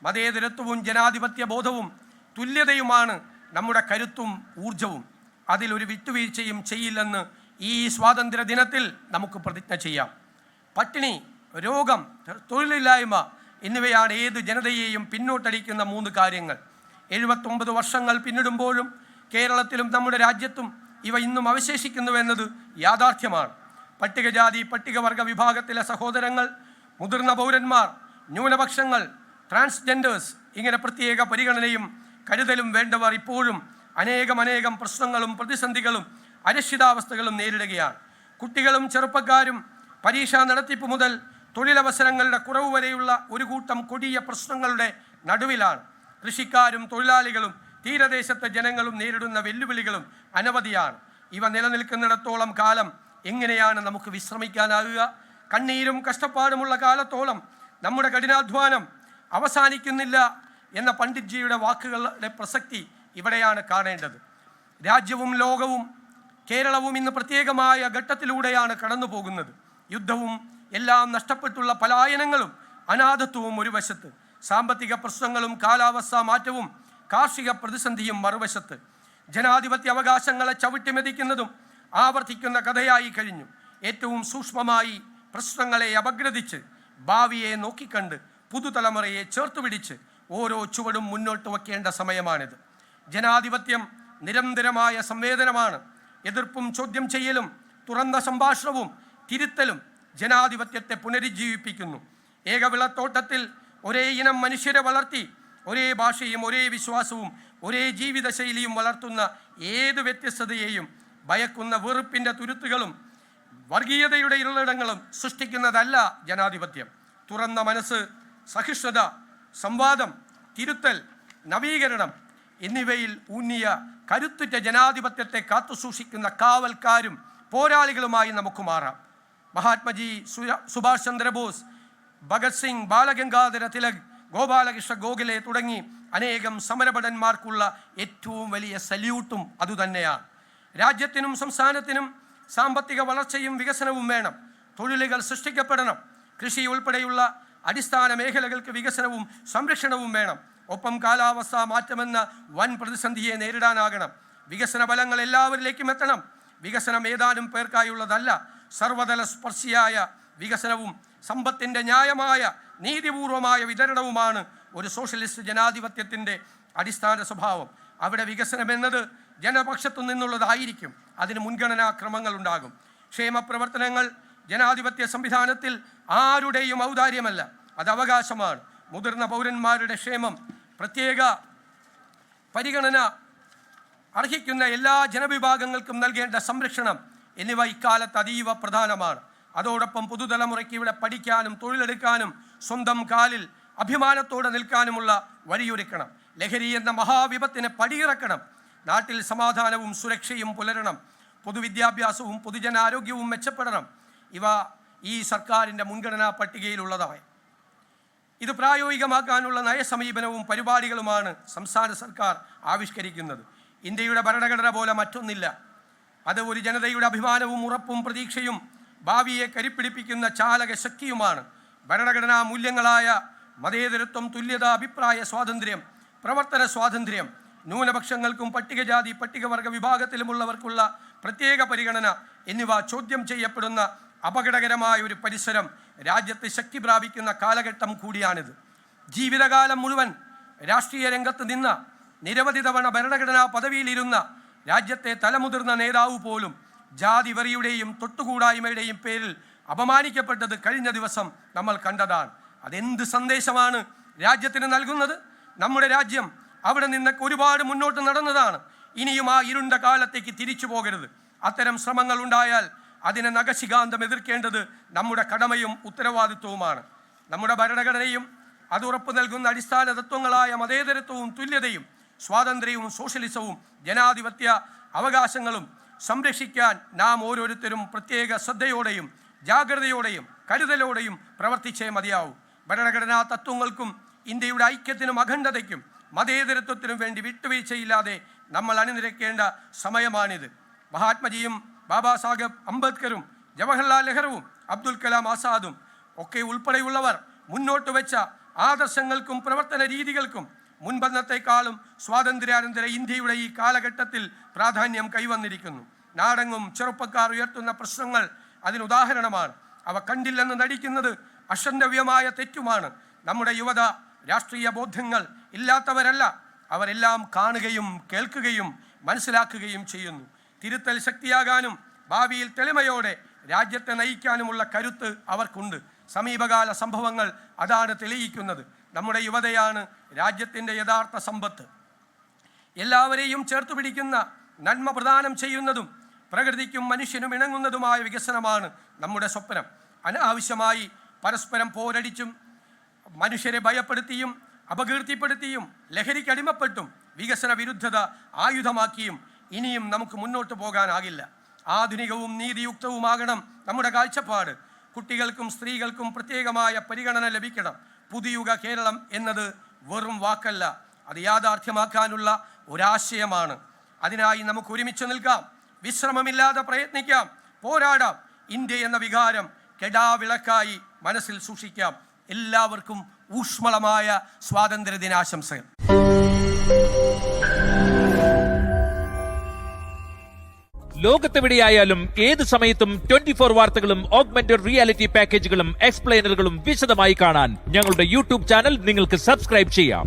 മതേതരത്വവും ജനാധിപത്യ ബോധവും തുല്യതയുമാണ് നമ്മുടെ കരുത്തും ഊർജവും. അതിലൊരു വിട്ടുവീഴ്ചയും ചെയ്യില്ലെന്ന് ഈ സ്വാതന്ത്ര്യ ദിനത്തിൽ നമുക്ക് പ്രതിജ്ഞ ചെയ്യാം. പട്ടിണി, രോഗം, തൊഴിലില്ലായ്മ എന്നിവയാണ് ഏത് ജനതയെയും പിന്നോട്ടടിക്കുന്ന 3 കാര്യങ്ങൾ. 79 വർഷങ്ങൾ പിന്നിടുമ്പോഴും കേരളത്തിലും നമ്മുടെ രാജ്യത്തും ഇവ ഇന്നും അവശേഷിക്കുന്നുവെന്നത് യാഥാർത്ഥ്യമാണ്. പട്ടികജാതി പട്ടികവർഗ വിഭാഗത്തിലെ സഹോദരങ്ങൾ, മുതിർന്ന പൗരന്മാർ, ന്യൂനപക്ഷങ്ങൾ, ട്രാൻസ്ജെൻഡേഴ്സ് ഇങ്ങനെ പ്രത്യേക പരിഗണനയും കരുതലും വേണ്ടവർ ഇപ്പോഴും അനേകം പ്രശ്നങ്ങളും പ്രതിസന്ധികളും അരക്ഷിതാവസ്ഥകളും നേരിടുകയാണ്. കുട്ടികളും ചെറുപ്പക്കാരും പരീക്ഷാ നടത്തിപ്പ് മുതൽ തൊഴിലവസരങ്ങളുടെ കുറവ് വരെയുള്ള ഒരു കൂട്ടം കൊടിയ പ്രശ്നങ്ങളുടെ നടുവിലാണ്. കൃഷിക്കാരും തൊഴിലാളികളും തീരദേശത്തെ ജനങ്ങളും നേരിടുന്ന വെല്ലുവിളികളും അനവധിയാണ്. ഇവ നിലനിൽക്കുന്നിടത്തോളം കാലം എങ്ങനെയാണ് നമുക്ക് വിശ്രമിക്കാനാകുക? കണ്ണീരും കഷ്ടപ്പാടുമുള്ള കാലത്തോളം നമ്മുടെ കഠിനാധ്വാനം അവസാനിക്കുന്നില്ല എന്ന പണ്ഡിറ്റ്ജിയുടെ വാക്കുകളുടെ പ്രസക്തി ഇവിടെയാണ് കാണേണ്ടത്. രാജ്യവും ലോകവും കേരളവും ഇന്ന് പ്രത്യേകമായ ഘട്ടത്തിലൂടെയാണ് കടന്നു പോകുന്നത്. യുദ്ധവും എല്ലാം നഷ്ടപ്പെട്ടുള്ള പലായനങ്ങളും അനാഥത്വവും ഒരു വശത്ത്, സാമ്പത്തിക പ്രശ്നങ്ങളും കാലാവസ്ഥാ മാറ്റവും കാർഷിക പ്രതിസന്ധിയും മറുവശത്ത്. ജനാധിപത്യ അവകാശങ്ങളെ ചവിട്ടിമെതിക്കുന്നതും ആവർത്തിക്കുന്ന കഥയായി കഴിഞ്ഞു. ഏറ്റവും സൂക്ഷ്മമായി പ്രശ്നങ്ങളെ അപഗ്രഥിച്ച് ഭാവിയെ നോക്കിക്കണ്ട് പുതുതലമുറയെ ചേർത്തുപിടിച്ച് ഓരോ ചുവടും മുന്നോട്ട് വയ്ക്കേണ്ട സമയമാണിത്. ജനാധിപത്യം നിരന്തരമായ സംവേദനമാണ്. എതിർപ്പും ചോദ്യം ചെയ്യലും തുറന്ന സംഭാഷണവും തിരുത്തലും ജനാധിപത്യത്തെ പുനരുജ്ജീവിപ്പിക്കുന്നു. ഏകവിളത്തോട്ടത്തിൽ ഒരേ ഇനം മനുഷ്യരെ വളർത്തി ഒരേ ഭാഷയും ഒരേ വിശ്വാസവും ഒരേ ജീവിതശൈലിയും വളർത്തുന്ന ഏത് വ്യത്യസ്തതയെയും ഭയക്കുന്ന വെറുപ്പിൻ്റെ തുരുത്തുകളും വർഗീയതയുടെ ഇരുളിടങ്ങളും സൃഷ്ടിക്കുന്നതല്ല ജനാധിപത്യം. തുറന്ന മനസ്സ്, സഹിഷ്ണുത, സംവാദം, തിരുത്തൽ, നവീകരണം എന്നിവയിൽ ഊന്നിയ കരുത്തുറ്റ ജനാധിപത്യത്തെ കാത്തുസൂക്ഷിക്കുന്ന കാവൽക്കാരും പോരാളികളുമായി നമുക്ക് മാറാം. മഹാത്മജി, സുഭാഷ് ചന്ദ്രബോസ്, ഭഗത് സിംഗ്, ബാലഗംഗാധര തിലക്, ഗോപാലകൃഷ്ണ ഗോഖലെ തുടങ്ങി അനേകം സമരഭടന്മാർക്കുള്ള ഏറ്റവും വലിയ സല്യൂട്ടും അതുതന്നെയാണ്. രാജ്യത്തിനും സംസ്ഥാനത്തിനും സാമ്പത്തിക വളർച്ചയും വികസനവും വേണം. തൊഴിലുകൾ സൃഷ്ടിക്കപ്പെടണം. കൃഷി ഉൾപ്പെടെയുള്ള അടിസ്ഥാന മേഖലകൾക്ക് വികസനവും സംരക്ഷണവും വേണം. ഒപ്പം കാലാവസ്ഥാ മാറ്റമെന്ന വൻ പ്രതിസന്ധിയെ നേരിടാനാകണം. വികസന ഫലങ്ങൾ എല്ലാവരിലേക്കും എത്തണം. വികസനം ഏതാനും പേർക്കായുള്ളതല്ല. സർവതല സ്പർശിയായ വികസനവും സമ്പത്തിൻ്റെ ന്യായമായ നീതിപൂർവമായ വിതരണവുമാണ് ഒരു സോഷ്യലിസ്റ്റ് ജനാധിപത്യത്തിൻ്റെ അടിസ്ഥാന സ്വഭാവം. അവിടെ വികസനം എന്നത് ജനപക്ഷത്തു നിന്നുള്ളതായിരിക്കും. അതിന് മുൻഗണനാക്രമങ്ങൾ ഉണ്ടാകും. ക്ഷേമ പ്രവർത്തനങ്ങൾ ജനാധിപത്യ സംവിധാനത്തിൽ ആരുടെയും ഔദാര്യമല്ല, അത് അവകാശമാണ്. മുതിർന്ന പൗരന്മാരുടെ ക്ഷേമം, പ്രത്യേക പരിഗണന അർഹിക്കുന്ന എല്ലാ ജനവിഭാഗങ്ങൾക്കും നൽകേണ്ട സംരക്ഷണം എന്നിവ ഇക്കാലത്ത് അതീവ പ്രധാനമാണ്. അതോടൊപ്പം പുതുതലമുറയ്ക്ക് ഇവിടെ പഠിക്കാനും തൊഴിലെടുക്കാനും സ്വന്തം കാലിൽ അഭിമാനത്തോടെ നിൽക്കാനുമുള്ള വഴിയൊരുക്കണം. ലഹരി എന്ന മഹാവിപത്തിനെ പടിയിറക്കണം. നാട്ടിൽ സമാധാനവും സുരക്ഷയും പുലരണം. പൊതുവിദ്യാഭ്യാസവും പൊതുജനാരോഗ്യവും മെച്ചപ്പെടണം. ഇവ ഈ സർക്കാരിൻ്റെ മുൻഗണനാ പട്ടികയിലുള്ളതാണ്. ഇത് പ്രായോഗികമാക്കാനുള്ള നയസമീപനവും പരിപാടികളുമാണ് സംസ്ഥാന സർക്കാർ ആവിഷ്കരിക്കുന്നത്. ഇന്ത്യയുടെ ഭരണഘടന പോലെ മറ്റൊന്നില്ല. അത് ഒരു ജനതയുടെ അഭിമാനവും ഉറപ്പും പ്രതീക്ഷയും ഭാവിയെ കരുപ്പിടിപ്പിക്കുന്ന ചാലക ശക്തിയുമാണ്. ഭരണഘടനാ മൂല്യങ്ങളായ മതേതരത്വം, തുല്യത, അഭിപ്രായ സ്വാതന്ത്ര്യം, പ്രവർത്തന സ്വാതന്ത്ര്യം, ന്യൂനപക്ഷങ്ങൾക്കും പട്ടികജാതി പട്ടികവർഗ വിഭാഗത്തിലുമുള്ളവർക്കുള്ള പ്രത്യേക പരിഗണന എന്നിവ ചോദ്യം ചെയ്യപ്പെടുന്ന അപകടകരമായ ഒരു പരിസരം രാജ്യത്ത് ശക്തി പ്രാപിക്കുന്ന കാലഘട്ടം കൂടിയാണിത്. ജീവിതകാലം മുഴുവൻ രാഷ്ട്രീയ രംഗത്ത് നിന്ന, നിരവധി തവണ ഭരണഘടനാ പദവിയിലിരുന്ന രാജ്യത്തെ തലമുതിർന്ന നേതാവ് പോലും ജാതി വെറിയുടെയും തൊട്ടുകൂടായ്മയുടെയും പേരിൽ അപമാനിക്കപ്പെട്ടത് കഴിഞ്ഞ ദിവസം നമ്മൾ കണ്ടതാണ്. അതെന്ത് സന്ദേശമാണ് രാജ്യത്തിന് നൽകുന്നത്? നമ്മുടെ രാജ്യം അവിടെ നിന്നൊക്കെ ഒരുപാട് മുന്നോട്ട് നടന്നതാണ്. ഇനിയും ആ ഇരുണ്ട കാലത്തേക്ക് തിരിച്ചു പോകരുത്. അത്തരം ശ്രമങ്ങൾ ഉണ്ടായാൽ അതിനെ നഖശികാന്തം എതിർക്കേണ്ടത് നമ്മുടെ കടമയും ഉത്തരവാദിത്വവുമാണ്. നമ്മുടെ ഭരണഘടനയും അത് ഉറപ്പു നൽകുന്ന അടിസ്ഥാന തത്വങ്ങളായ മതേതരത്വവും തുല്യതയും സ്വാതന്ത്ര്യവും സോഷ്യലിസവും ജനാധിപത്യ അവകാശങ്ങളും സംരക്ഷിക്കാൻ നാം ഓരോരുത്തരും പ്രത്യേക ശ്രദ്ധയോടെയും ജാഗ്രതയോടെയും കരുതലോടെയും പ്രവർത്തിച്ചേ മതിയാവൂ. ഭരണഘടനാ തത്വങ്ങൾക്കും ഇന്ത്യയുടെ ഐക്യത്തിനും അഖണ്ഡതയ്ക്കും മതേതരത്വത്തിനും വേണ്ടി വിട്ടുവീഴ്ചയില്ലാതെ നമ്മൾ അണിനിരക്കേണ്ട സമയമാണിത്. മഹാത്മജിയും ബാബാ സാഹേബ് അംബേദ്കറും ജവഹർലാൽ നെഹ്റുവും അബ്ദുൽ കലാം ആസാദും ഒക്കെ ഉൾപ്പെടെയുള്ളവർ മുന്നോട്ട് വെച്ച ആദർശങ്ങൾക്കും പ്രവർത്തന രീതികൾക്കും മുൻപന്നത്തെക്കാളും സ്വാതന്ത്ര്യാനന്തര ഇന്ത്യയുടെ ഈ കാലഘട്ടത്തിൽ പ്രാധാന്യം കൈവന്നിരിക്കുന്നു. നാടെങ്ങും ചെറുപ്പക്കാർ ഉയർത്തുന്ന പ്രശ്നങ്ങൾ അതിനുദാഹരണമാണ്. അവ കണ്ടില്ലെന്ന് നടിക്കുന്നത് അക്ഷന്തവ്യമായ തെറ്റുമാണ്. നമ്മുടെ യുവത രാഷ്ട്രീയ ബോധ്യങ്ങൾ ഇല്ലാത്തവരല്ല. അവരെല്ലാം കാണുകയും കേൾക്കുകയും മനസ്സിലാക്കുകയും ചെയ്യുന്നു. തിരുത്തൽ ശക്തിയാകാനും ഭാവിയിൽ തെളിമയോടെ രാജ്യത്തെ നയിക്കാനുമുള്ള കരുത്ത് അവർക്കുണ്ട്. സമീപകാല സംഭവങ്ങൾ അതാണ് തെളിയിക്കുന്നത്. നമ്മുടെ യുവതയാണ് രാജ്യത്തിൻ്റെ യഥാർത്ഥ സമ്പത്ത്. എല്ലാവരെയും ചേർത്ത് പിടിക്കുന്ന, നന്മ പ്രദാനം ചെയ്യുന്നതും പ്രകൃതിക്കും മനുഷ്യനും ഇണങ്ങുന്നതുമായ വികസനമാണ് നമ്മുടെ സ്വപ്നം. അനാവശ്യമായി പരസ്പരം പോരടിച്ചും മനുഷ്യരെ ഭയപ്പെടുത്തിയും അപകീർത്തിപ്പെടുത്തിയും ലഹരിക്കടിമപ്പെട്ടും വികസന വിരുദ്ധത ആയുധമാക്കിയും ഇനിയും നമുക്ക് മുന്നോട്ട് പോകാനാകില്ല. ആധുനികവും നീതിയുക്തവുമാകണം നമ്മുടെ കാഴ്ചപ്പാട്. കുട്ടികൾക്കും സ്ത്രീകൾക്കും പ്രത്യേകമായ പരിഗണന ലഭിക്കണം. പുതുയുഗ കേരളം എന്നത് വെറും വാക്കല്ല, അത് യാഥാർത്ഥ്യമാക്കാനുള്ള ഒരാശയമാണ്. അതിനായി നമുക്ക് ഒരുമിച്ച് നിൽക്കാം, വിശ്രമമില്ലാതെ പ്രയത്നിക്കാം, പോരാടാം. ഇന്ത്യ എന്ന വികാരം കെടാവിളക്കായി മനസ്സിൽ സൂക്ഷിക്കാം. എല്ലാവർക്കും ഊഷ്മളമായ സ്വാതന്ത്ര്യ ദിനാശംസകൾ. ലോകത്തെവിടെയായാലും ഏത് സമയത്തും 24 വാർത്തകളും ഓഗ്മെന്റഡ് റിയാലിറ്റി പാക്കേജുകളും എക്സ്പ്ലെയിനറുകളും വിശദമായി കാണാൻ ഞങ്ങളുടെ യൂട്യൂബ് ചാനൽ നിങ്ങൾക്ക് സബ്സ്ക്രൈബ് ചെയ്യാം.